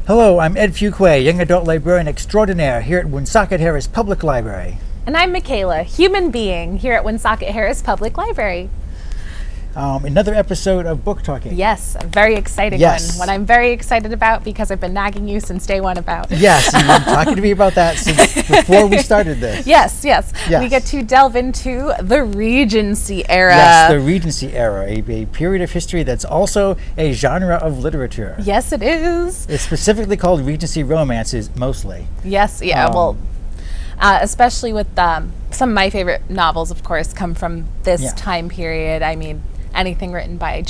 Hello, I'm Ed Fuquay, young adult librarian extraordinaire here at Woonsocket Harris Public Library. And I'm Michaela, human being here at Woonsocket Harris Public Library. Another episode of Book Talking. Yes, a very exciting one I'm very excited about because I've been nagging you since day one about. Yes, you've been talking to me about that since before we started this. Yes. We get to delve into the Regency era. Yes, the Regency era, a period of history that's also a genre of literature. Yes, it is. It's specifically called Regency romances, mostly. Yes, especially with some of my favorite novels, of course, come from this time period. I mean, anything written by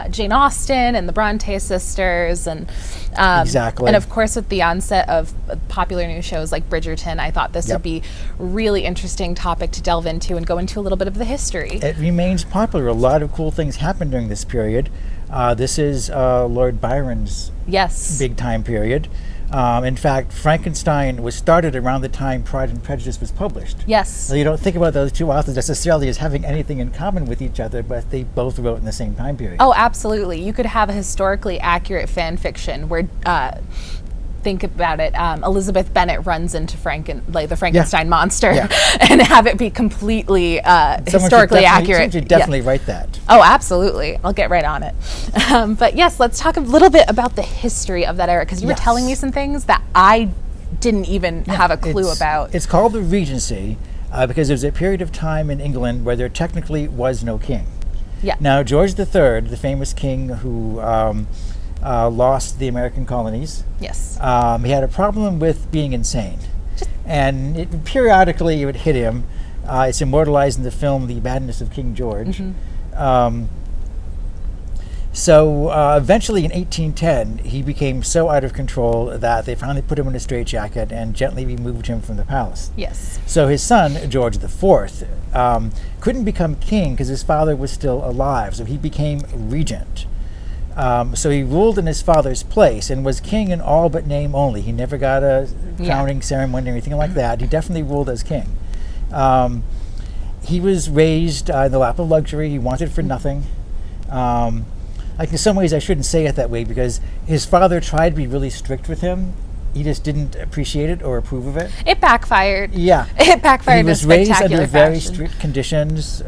Jane Austen and the Bronte sisters, and exactly. And of course, with the onset of popular news shows like Bridgerton, I thought this would be a really interesting topic to delve into and go into a little bit of the history. It remains popular. A lot of cool things happened during this period. This is Lord Byron's big time period. In fact, Frankenstein was started around the time Pride and Prejudice was published. Yes. So you don't think about those two authors necessarily as having anything in common with each other, but they both wrote in the same time period. Oh, absolutely. You could have a historically accurate fan fiction where, think about it, Elizabeth Bennet runs into the Frankenstein monster and have it be completely historically accurate. Someone should definitely write that. Oh, absolutely. I'll get right on it. But yes, let's talk a little bit about the history of that era, because you were telling me some things that I didn't even have a clue about. It's called the Regency because there's a period of time in England where there technically was no king. Yeah. Now, George III, the famous king who lost the American colonies. Yes. He had a problem with being insane. And periodically it would hit him. It's immortalized in the film The Madness of King George. Mm-hmm. So eventually in 1810, he became so out of control that they finally put him in a straitjacket and gently removed him from the palace. Yes. So his son, George IV, couldn't become king because his father was still alive. So he became regent. So he ruled in his father's place and was king in all but name only. He never got a crowning ceremony or anything like that. He definitely ruled as king. He was raised in the lap of luxury. He wanted for nothing. Like in some ways I shouldn't say it that way because his father tried to be really strict with him. He just didn't appreciate it or approve of it. It backfired. Yeah. It backfired in a spectacular fashion. He was raised under very strict conditions.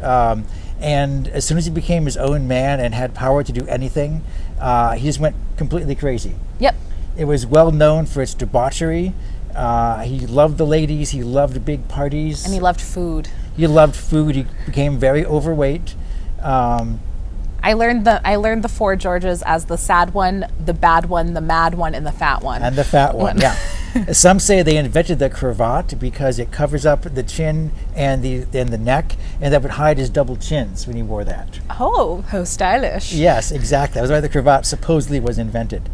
And as soon as he became his own man and had power to do anything, he just went completely crazy. Yep. It was well known for its debauchery. He loved the ladies. He loved big parties. And he loved food. He loved food. He became very overweight. I learned the four Georges as the sad one, the bad one, the mad one, and the fat one. And the fat one, yeah. Some say they invented the cravat because it covers up the chin and the neck, and that would hide his double chins when he wore that. Oh, how stylish. Yes, exactly. That was why the cravat supposedly was invented.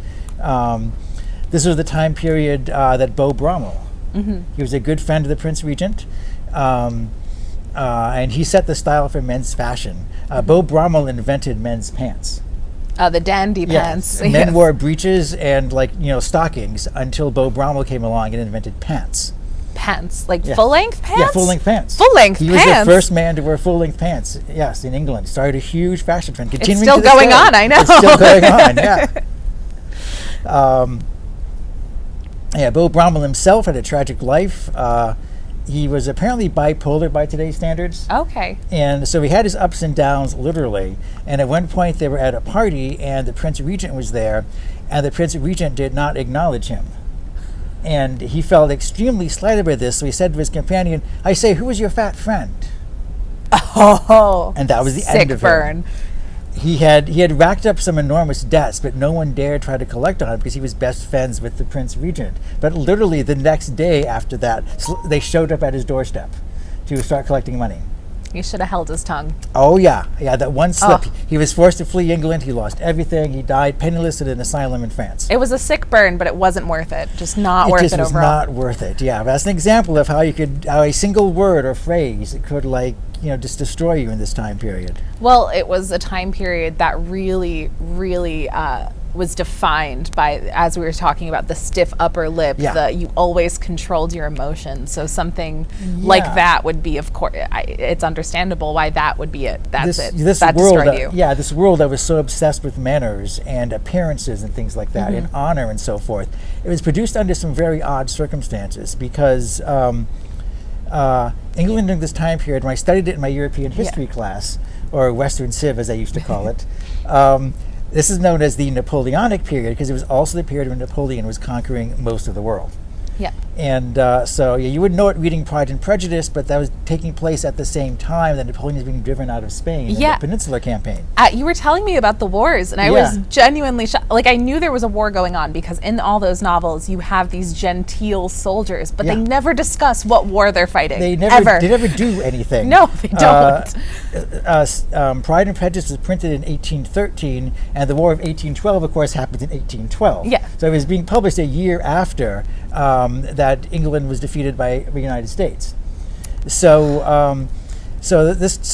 This was the time period that Beau Brummel, he was a good friend of the Prince Regent, and he set the style for men's fashion. Beau Brummel invented men's pants. The dandy pants. Men wore breeches and stockings until Beau Brummel came along and invented pants. Pants, like full-length pants? Yeah, full-length pants. Full-length pants? He was the first man to wear full-length pants, yes, in England. Started a huge fashion trend. It's still going on, I know. It's still going on, yeah. Beau Brummel himself had a tragic life. He was apparently bipolar by today's standards. Okay. And so he had his ups and downs, literally. And at one point they were at a party and the Prince Regent was there, and the Prince Regent did not acknowledge him. And he felt extremely slighted by this, so he said to his companion, "I say, who is your fat friend?" Oh, and that was the end of him. He had racked up some enormous debts, but no one dared try to collect on it because he was best friends with the Prince Regent. But literally the next day after that, they showed up at his doorstep to start collecting money. He should have held his tongue. Oh, yeah. Yeah, that one slip. Oh. He was forced to flee England. He lost everything. He died penniless in an asylum in France. It was a sick burn, but it wasn't worth it. Just not worth it overall. It just was not worth it, yeah. But that's an example of how a single word or phrase could, just destroy you in this time period. Well, it was a time period that really, really was defined by, as we were talking about, the stiff upper lip, you always controlled your emotions. So something like that would be, of course, it's understandable why that would be it. That destroyed you. Yeah, this world that was so obsessed with manners and appearances and things like that, and honor and so forth. It was produced under some very odd circumstances because England during this time period, when I studied it in my European history class, or Western Civ as I used to call it, this is known as the Napoleonic period because it was also the period when Napoleon was conquering most of the world. Yeah. And you wouldn't know it reading Pride and Prejudice, but that was taking place at the same time that Napoleon was being driven out of Spain in the Peninsular Campaign. You were telling me about the wars, and I was genuinely shocked. Like, I knew there was a war going on because in all those novels you have these genteel soldiers, but they never discuss what war they're fighting. They never do anything. No, they don't. Pride and Prejudice was printed in 1813, and the War of 1812, of course, happened in 1812. Yeah. So it was being published a year after that England was defeated by the United States. So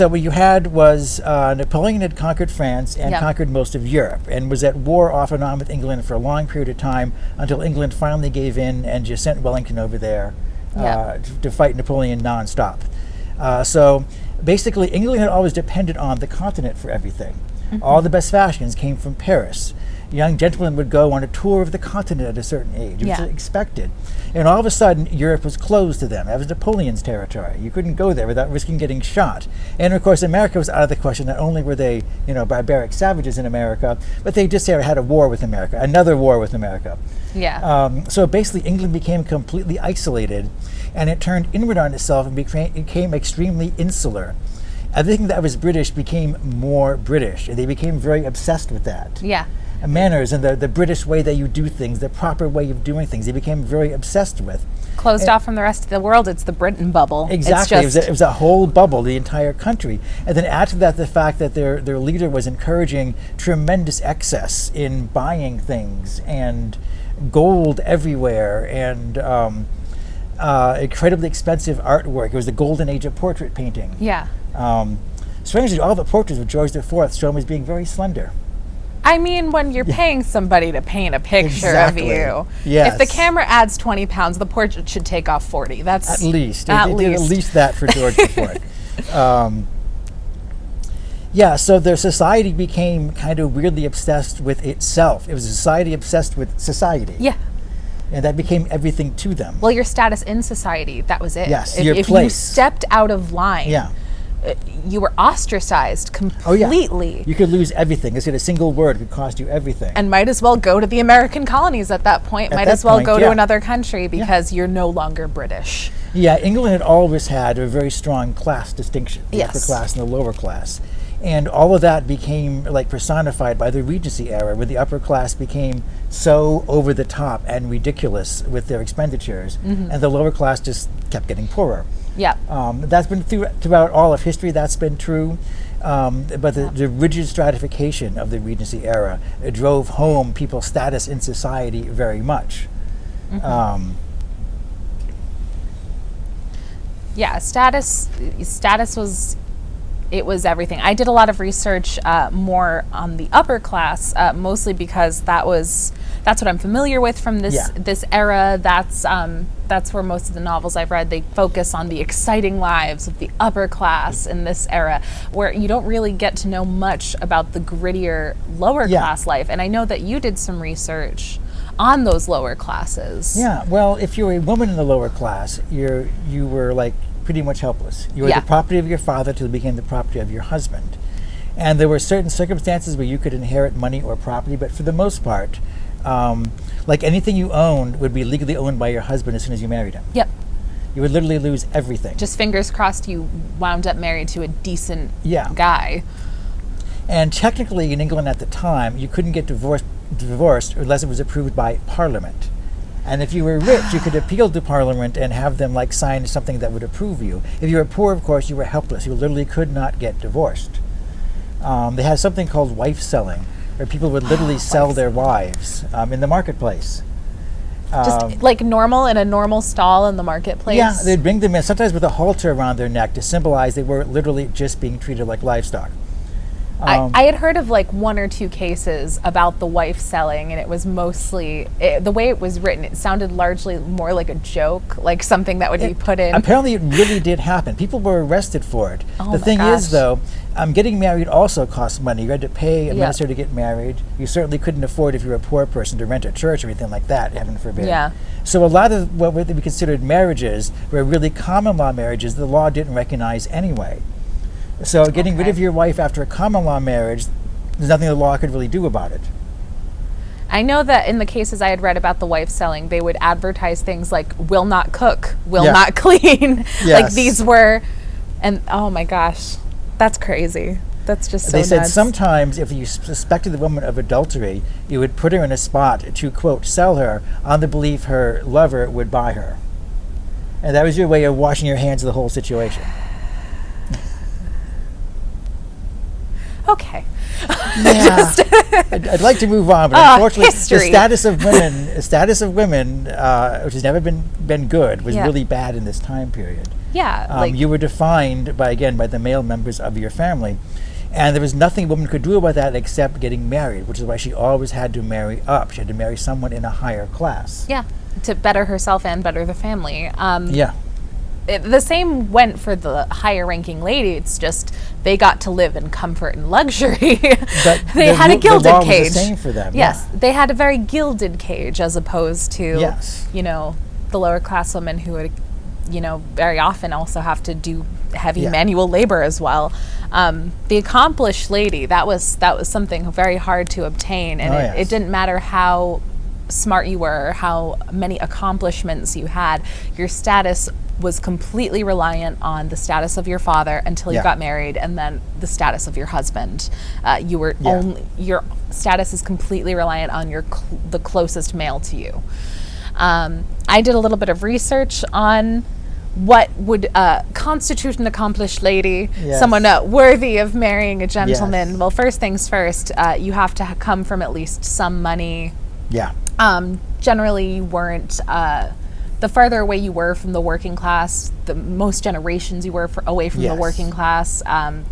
what you had was Napoleon had conquered France and conquered most of Europe, and was at war off and on with England for a long period of time until England finally gave in and just sent Wellington over there to fight Napoleon nonstop. So basically, England had always depended on the continent for everything. All the best fashions came from Paris. Young gentlemen would go on a tour of the continent at a certain age. It was expected. And all of a sudden, Europe was closed to them. That was Napoleon's territory. You couldn't go there without risking getting shot. And of course, America was out of the question. Not only were they, barbaric savages in America, but they just had a war with America, another war with America. Yeah. So basically, England became completely isolated, and it turned inward on itself and became extremely insular. Everything that was British became more British, and they became very obsessed with that. Yeah. Manners and the British way that you do things, the proper way of doing things, they became very obsessed with. Closed off from the rest of the world. It's the Britain bubble. Exactly. It was a whole bubble, the entire country. And then add to that the fact that their leader was encouraging tremendous excess in buying things and gold everywhere and incredibly expensive artwork. It was the golden age of portrait painting. Yeah. Strangely, all the portraits of George IV show him as being very slender. I mean, when you're paying somebody to paint a picture of you, if the camera adds 20 pounds, the portrait should take off 40. That's at least. At least that for George IV. So their society became kind of weirdly obsessed with itself. It was a society obsessed with society. Yeah. And that became everything to them. Well, your status in society, that was it. Yes, if place. You stepped out of line, you were ostracized completely. You could lose everything. Just a single word could cost you everything. And might as well go to the American colonies at that point. Might as well go to another country because you're no longer British. Yeah, England had always had a very strong class distinction, the upper class and the lower class. And all of that became personified by the Regency era, where the upper class became so over the top and ridiculous with their expenditures, and the lower class just kept getting poorer. Yeah. That's been throughout all of history. That's been true. But the rigid stratification of the Regency era drove home people's status in society very much. Status was everything. I did a lot of research more on the upper class, mostly because that's what I'm familiar with from this era. That's where most of the novels I've read, they focus on the exciting lives of the upper class in this era, where you don't really get to know much about the grittier lower class life. And I know that you did some research on those lower classes. Yeah, well, if you're a woman in the lower class, you were pretty much helpless. You were the property of your father till it became the property of your husband. And there were certain circumstances where you could inherit money or property, but for the most part, anything you owned would be legally owned by your husband as soon as you married him. Yep. You would literally lose everything. Just fingers crossed you wound up married to a decent guy. And technically in England at the time, you couldn't get divorced unless it was approved by Parliament. And if you were rich, you could appeal to Parliament and have them sign something that would approve you. If you were poor, of course, you were helpless. You literally could not get divorced. They had something called wife selling, where people would literally sell their wives in the marketplace. Just normal in a normal stall in the marketplace? Yeah, they'd bring them in, sometimes with a halter around their neck to symbolize they were literally just being treated like livestock. I had heard of like one or two cases about the wife selling, and it was mostly the way it was written. It sounded largely more like a joke, like something that would be put in. Apparently, it really did happen. People were arrested for it. Oh the my thing gosh. is, though, getting married also costs money. You had to pay a minister to get married. You certainly couldn't afford, if you were a poor person, to rent a church or anything like that, heaven forbid. Yeah. So a lot of what would be considered marriages were really common law marriages the law didn't recognize anyway. So getting rid of your wife after a common law marriage, there's nothing the law could really do about it. I know that in the cases I had read about the wife selling, they would advertise things like will not cook, will not clean. Like these were, and oh my gosh, that's crazy. That's just so They said nuts. sometimes if you suspected the woman of adultery, you would put her in a spot to, quote, sell her on the belief her lover would buy her. And that was your way of washing your hands of the whole situation. Okay. Yeah. I'd like to move on, but unfortunately, history. the status of women, which has never been good, was really bad in this time period. Yeah. You were defined by the male members of your family, and there was nothing a woman could do about that except getting married, which is why she always had to marry up. She had to marry someone in a higher class. Yeah, to better herself and better the family. The same went for the higher ranking lady. It's just they got to live in comfort and luxury. But they had a gilded the law cage. was the same for them. Yes, they had a very gilded cage as opposed to, the lower class women who would, very often also have to do heavy manual labor as well. The accomplished lady, that was something very hard to obtain, and it didn't matter how smart you were, how many accomplishments you had. Your status was completely reliant on the status of your father until you got married, and then the status of your husband. Your status is completely reliant on the closest male to you. I did a little bit of research on what would constitute an accomplished lady, someone worthy of marrying a gentleman. Well, first things first, you have to come from at least some money. Generally, you weren't. The farther away you were from the working class, the most generations you were away from the working class,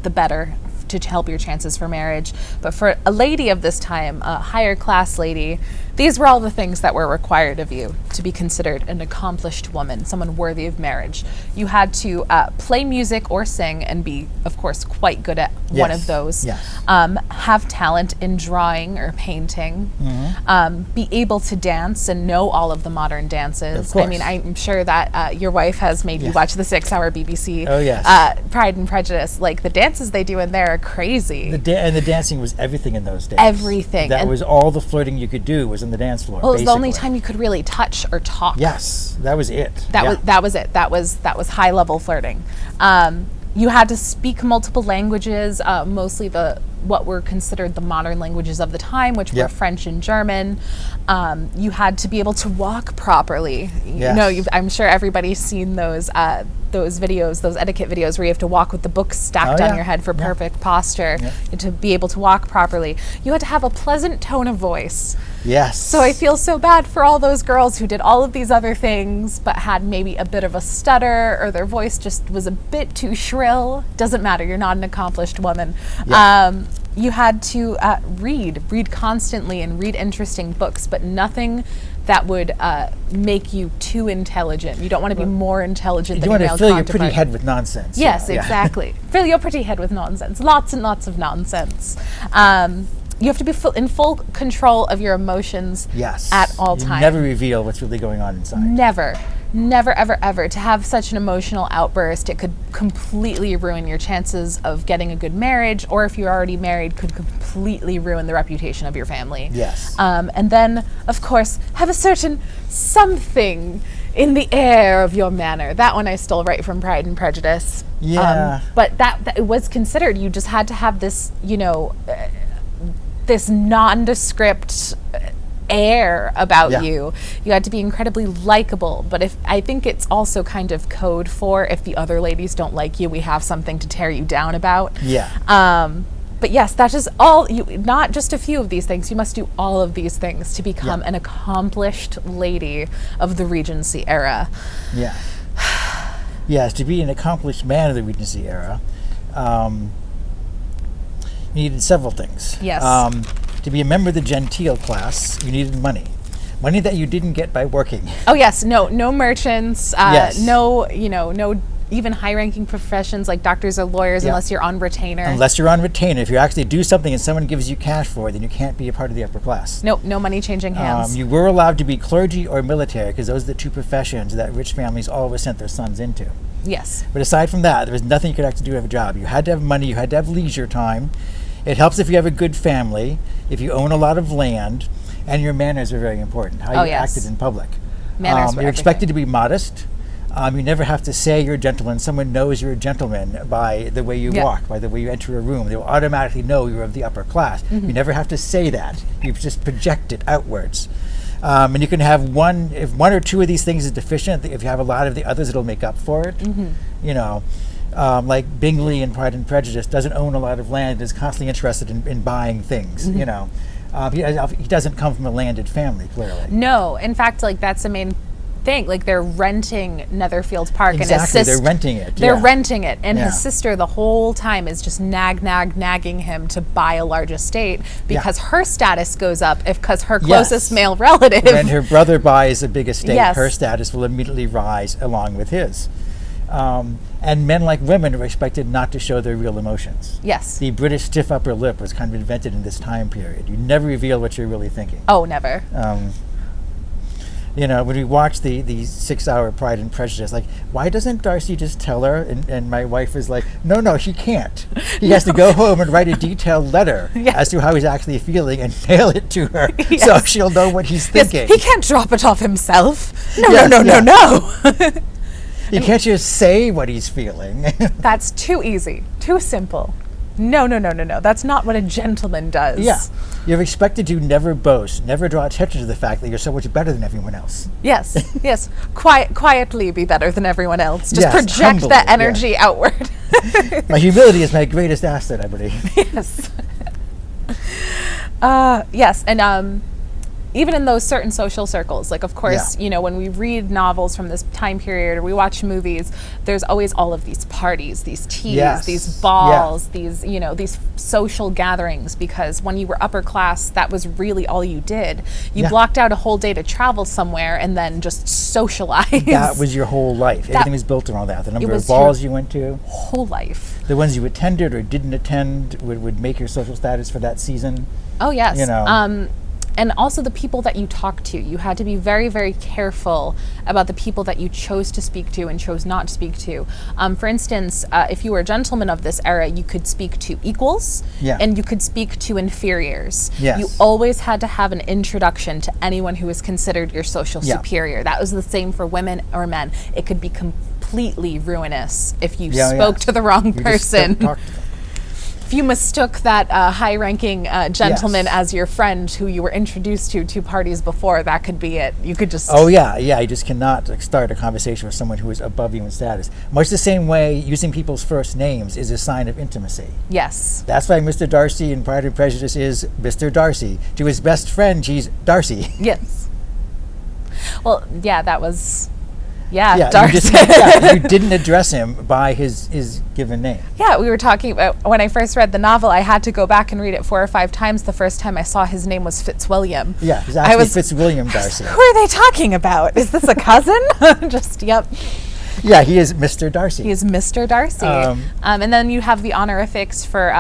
the better to help your chances for marriage. But for a lady of this time, a higher class lady, these were all the things that were required of you to be considered an accomplished woman, someone worthy of marriage. You had to play music or sing and be, of course, quite good at one of those. Have talent in drawing or painting. Be able to dance and know all of the modern dances. I mean, I'm sure that your wife has made you watch the 6-hour BBC Pride and Prejudice. Like, the dances they do in there are crazy. And the dancing was everything in those days. Everything. That was all the flirting you could do was in the dance floor. Well, it was the only time you could really touch or talk. Yes, that was it. That was it. That was high level flirting. You had to speak multiple languages, mostly what were considered the modern languages of the time, which were French and German. You had to be able to walk properly. I'm sure everybody's seen those videos, those etiquette videos where you have to walk with the books stacked on your head for perfect posture. To be able to walk properly, you had to have a pleasant tone of voice. Yes. So I feel so bad for all those girls who did all of these other things but had maybe a bit of a stutter, or their voice just was a bit too shrill. Doesn't matter, you're not an accomplished woman. You had to read constantly and read interesting books, but nothing that would make you too intelligent. You don't want to be more intelligent than your male counterpart. You want to fill your pretty head with nonsense. Yes, exactly. Fill your pretty head with nonsense. Lots and lots of nonsense. You have to be in full control of your emotions at all times. Never reveal what's really going on inside. Never, ever, ever. To have such an emotional outburst, it could completely ruin your chances of getting a good marriage, or if you're already married, could completely ruin the reputation of your family. Yes. And then, of course, have a certain something in the air of your manner. That one I stole right from Pride and Prejudice. But that it was considered, you just had to have this, this nondescript air about you. You had to be incredibly likable. But I think it's also kind of code for, if the other ladies don't like you, we have something to tear you down about. But yes, that is all. Not just a few of these things. You must do all of these things to become an accomplished lady of the Regency era. Yes, to be an accomplished man of the Regency era, You needed several things. Yes. To be a member of the genteel class, you needed money. Money that you didn't get by working. Oh yes, no merchants, Yes. no even high-ranking professions like doctors or lawyers Yeah. unless you're on retainer. Unless you're on retainer. If you actually do something and someone gives you cash for it, then you can't be a part of the upper class. No money changing hands. You were allowed to be clergy or military because those are the two professions that rich families always sent their sons into. Yes. But aside from that, there was nothing you could actually do to have a job. You had to have money, you had to have leisure time. It helps if you have a good family, if you own a lot of land, and your manners are very important, how you yes. acted in public. Manners were You're expected everything. to be modest. You never have to say you're a gentleman. Someone knows you're a gentleman by the way you walk, by the way you enter a room. They will automatically know you're of the upper class. You never have to say that. You just project it outwards. And you can have if one or two of these things is deficient, if you have a lot of the others, it'll make up for it. You know, like Bingley in Pride and Prejudice doesn't own a lot of land, is constantly interested in buying things, you know. He doesn't come from a landed family, clearly. No, in fact, like that's the main thing. Like they're renting Netherfield Park, Exactly, and they're renting it. They're yeah. renting it, and Yeah. his sister the whole time is just nagging him to buy a large estate because her status goes up because her closest male relative. When her brother buys a big estate, Yes. her status will immediately rise along with his. And men, like women, are expected not to show their real emotions. Yes. The British stiff upper lip was kind of invented in this time period. You never reveal what you're really thinking. Oh, never. You know, when we watch the 6-hour Pride and Prejudice, like, why doesn't Darcy just tell her? And my wife is like, no, she can't. He has to go home and write a detailed letter as to how he's actually feeling and mail it to her so she'll know what he's thinking. Yes, he can't drop it off himself. No. You can't just say what he's feeling. That's too easy, too simple. No. That's not what a gentleman does. Yeah. You're expected to never boast, never draw attention to the fact that you're so much better than everyone else. Yes. Quietly be better than everyone else. Just Yes, project humbly, that energy outward. My humility is my greatest asset, I believe. Yes. Yes, and even in those certain social circles, like of course, you know, when we read novels from this time period or we watch movies, there's always all of these parties, these teas, these balls, these, you know, these social gatherings, because when you were upper class, that was really all you did. You blocked out a whole day to travel somewhere and then just socialize. That was your whole life. Everything was built around that. The number of balls you went to. Whole life. The ones you attended or didn't attend would make your social status for that season. Oh, yes. You know. And also the people that you talk to. You had to be very, very careful about the people that you chose to speak to and chose not to speak to. For instance, if you were a gentleman of this era, you could speak to equals and you could speak to inferiors. Yes. You always had to have an introduction to anyone who was considered your social superior. That was the same for women or men. It could be completely ruinous if you spoke to the wrong person. Just don't talk to them. If you mistook that high-ranking gentleman as your friend who you were introduced to 2 parties before, that could be it. You could just... You just cannot start a conversation with someone who is above you in status. Much the same way using people's first names is a sign of intimacy. Yes. That's why Mr. Darcy in Pride and Prejudice is Mr. Darcy. To his best friend, he's Darcy. Yes. Well, that was... Darcy. You didn't address him by his given name. Yeah, we were talking about when I first read the novel, I had to go back and read it 4 or 5 times. The first time I saw his name was Fitzwilliam. Yeah, he's actually Fitzwilliam Darcy. Who are they talking about? Is this a cousin? Yeah, he is Mr. Darcy. He is Mr. Darcy. And then you have the honorifics for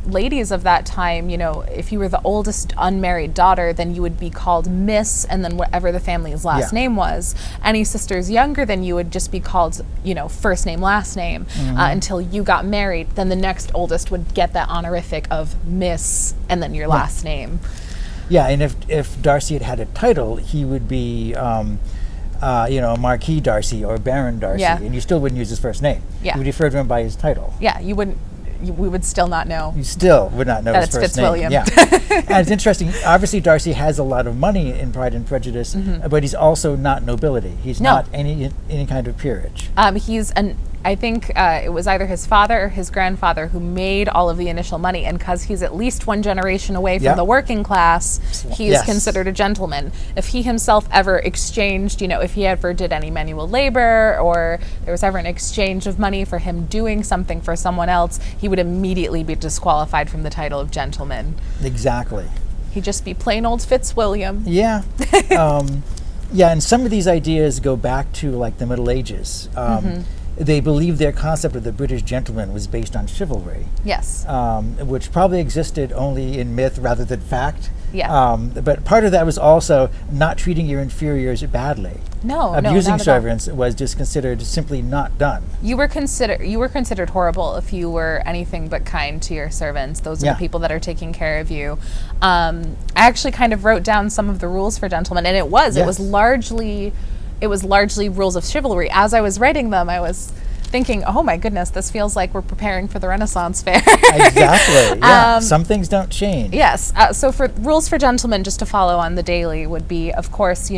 ladies of that time. You know, if you were the oldest unmarried daughter, then you would be called Miss, and then whatever the family's last name was. Any sisters younger than you would just be called, you know, first name, last name, until you got married. Then the next oldest would get that honorific of Miss, and then your last name. Yeah, and if Darcy had had a title, he would be... Marquis Darcy or Baron Darcy, and you still wouldn't use his first name. Yeah. You would refer to him by his title. Yeah, you wouldn't. We would still not know. You still would not know that his it's first Fitzwilliam. name. Yeah. And it's interesting. Obviously, Darcy has a lot of money in Pride and Prejudice, but he's also not nobility. He's not any kind of peerage. He's an I think it was either his father or his grandfather who made all of the initial money, and because he's at least one generation away from the working class, he is considered a gentleman. If he himself ever exchanged, if he ever did any manual labor, or there was ever an exchange of money for him doing something for someone else, he would immediately be disqualified from the title of gentleman. Exactly. He'd just be plain old Fitzwilliam. Yeah. Yeah, and some of these ideas go back to like the Middle Ages. They believed their concept of the British gentleman was based on chivalry. Yes. Which probably existed only in myth rather than fact. Yeah. But part of that was also not treating your inferiors badly. No, abusing not at servants was just considered simply not done. You were considered horrible if you were anything but kind to your servants. Those are the people that are taking care of you. I actually kind of wrote down some of the rules for gentlemen, and it was largely rules of chivalry. As I was writing them, I was thinking, oh my goodness, this feels like we're preparing for the Renaissance fair. Exactly. Yeah. Some things don't change. Yes. So for rules for gentlemen, just to follow on the daily, would be, of course,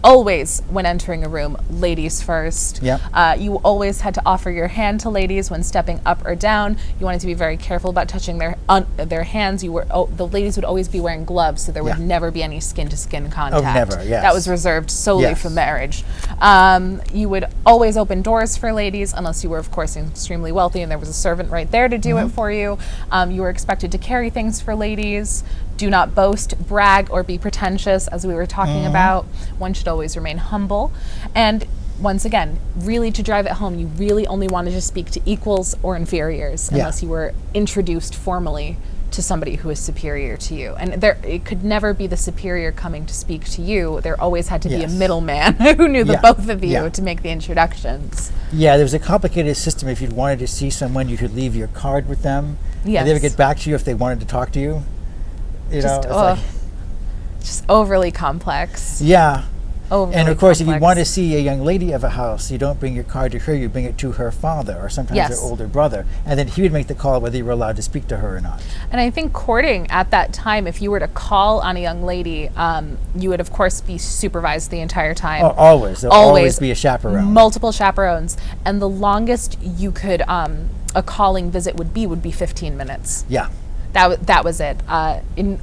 always when entering a room, ladies first. Yep. You always had to offer your hand to ladies when stepping up or down. You wanted to be very careful about touching their hands. The ladies would always be wearing gloves, so there would never be any skin-to-skin contact. Oh, never. Yes. That was reserved solely for marriage. You would always open doors for ladies, unless you were, of course, extremely wealthy and there was a servant right there to do it for you. You were expected to carry things for ladies. Do not boast, brag, or be pretentious, as we were talking about. One should always remain humble. And once again, really to drive it home, you really only wanted to speak to equals or inferiors, unless you were introduced formally to somebody who is superior to you. And it could never be the superior coming to speak to you. There always had to be a middleman who knew the both of you to make the introductions. Yeah, there was a complicated system. If you wanted to see someone, you could leave your card with them. Yes. And they would get back to you if they wanted to talk to you. Just overly complex. Yeah. And of course, if you want to see a young lady of a house, you don't bring your card to her, you bring it to her father or sometimes her older brother. And then he would make the call whether you were allowed to speak to her or not. And I think courting at that time, if you were to call on a young lady, you would, of course, be supervised the entire time. Oh, always. There'll always be a chaperone. Multiple chaperones. And the longest you could, a calling visit would be 15 minutes. Yeah. That was it.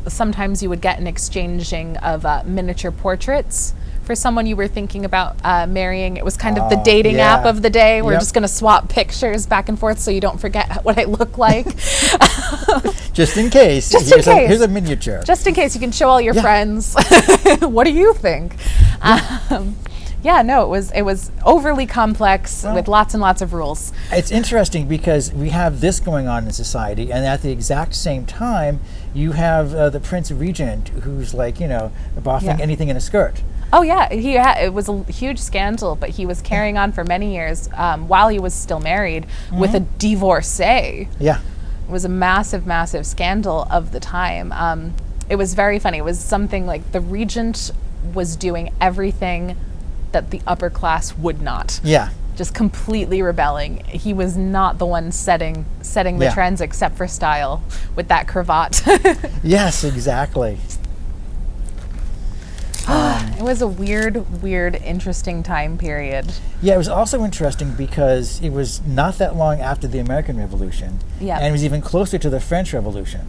Sometimes you would get an exchanging of miniature portraits for someone you were thinking about marrying. It was kind of the dating app of the day. We're just going to swap pictures back and forth so you don't forget what I look like. Just in case. Here's a miniature. Just in case you can show all your friends. What do you think? It was overly complex with lots and lots of rules. It's interesting because we have this going on in society, and at the exact same time, you have the Prince Regent who's boffing anything in a skirt. Oh yeah, it was a huge scandal, but he was carrying on for many years while he was still married with a divorcee. Yeah. It was a massive, massive scandal of the time. It was very funny. It was something like the regent was doing everything that the upper class would not. Yeah. Just completely rebelling. He was not the one setting the trends except for style with that cravat. Yes, exactly. It was a weird, interesting time period. Yeah, it was also interesting because it was not that long after the American Revolution. Yeah. And it was even closer to the French Revolution.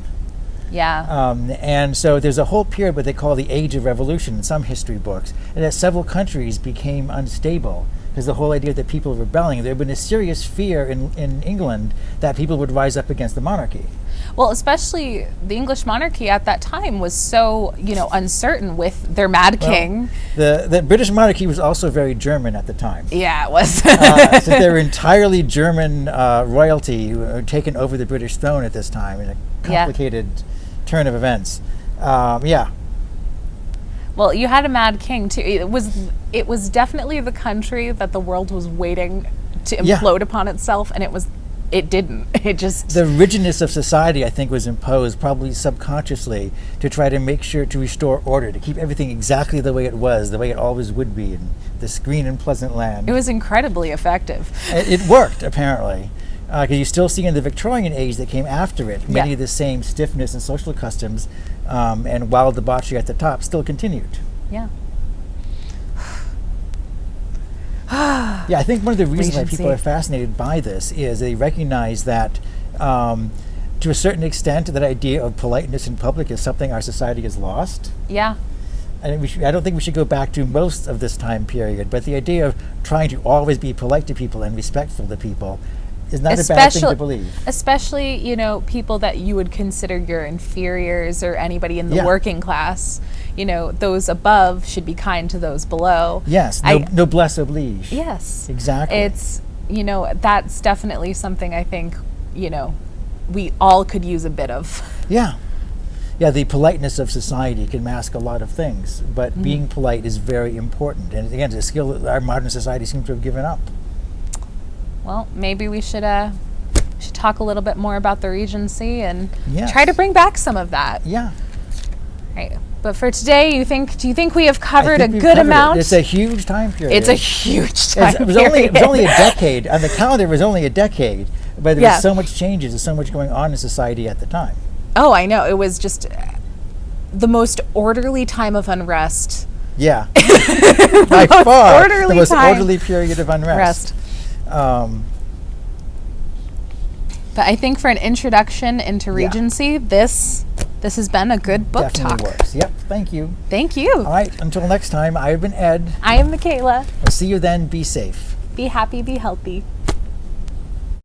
Yeah. And so there's a whole period what they call the Age of Revolution in some history books, and that several countries became unstable because the whole idea that people were rebelling. There had been a serious fear in England that people would rise up against the monarchy. Well, especially the English monarchy at that time was so, uncertain with their mad king. The British monarchy was also very German at the time. Yeah, it was. So they were entirely German royalty who had taken over the British throne at this time in a complicated turn of events. Yeah. Well, you had a mad king too. It was definitely the country that the world was waiting to implode upon itself, and it didn't. It just... The rigidness of society, I think, was imposed probably subconsciously to try to make sure to restore order, to keep everything exactly the way it was, the way it always would be in this green and pleasant land. It was incredibly effective. It worked, apparently. Because you still see in the Victorian age that came after it, many of the same stiffness and social customs and wild debauchery at the top still continued. Yeah. Yeah, I think one of the reasons why Regency. people are fascinated by this is they recognize that, to a certain extent, that idea of politeness in public is something our society has lost. Yeah. And I don't think we should go back to most of this time period, but the idea of trying to always be polite to people and respectful to people is not a bad thing to believe. Especially, you know, people that you would consider your inferiors or anybody in the Yeah. working class. You know, those above should be kind to those below. Yes, noblesse oblige. Yes. Exactly. It's, you know, that's definitely something I think, you know, we all could use a bit of. Yeah. Yeah, the politeness of society can mask a lot of things, but being polite is very important. And again, it's a skill that our modern society seems to have given up. Well, maybe we should talk a little bit more about the Regency and Yes. try to bring back some of that. Yeah. Right. But for today, do you think we have I covered a think we've good covered it. amount? It's a huge time period. It's a huge time It was only period. a decade. On the calendar, it was only a decade. But there Yeah. was so much changes and so much going on in society at the time. Oh, I know. It was just the most orderly time of unrest. Yeah. By far, orderly the most time. orderly period of unrest. But I think for an introduction into Yeah. Regency, this has been a good book Definitely talk. works. Yep. Thank you. Thank you. All right. Until next time, I've been Ed. I am Michaela. I'll see you then. Be safe. Be happy, be healthy.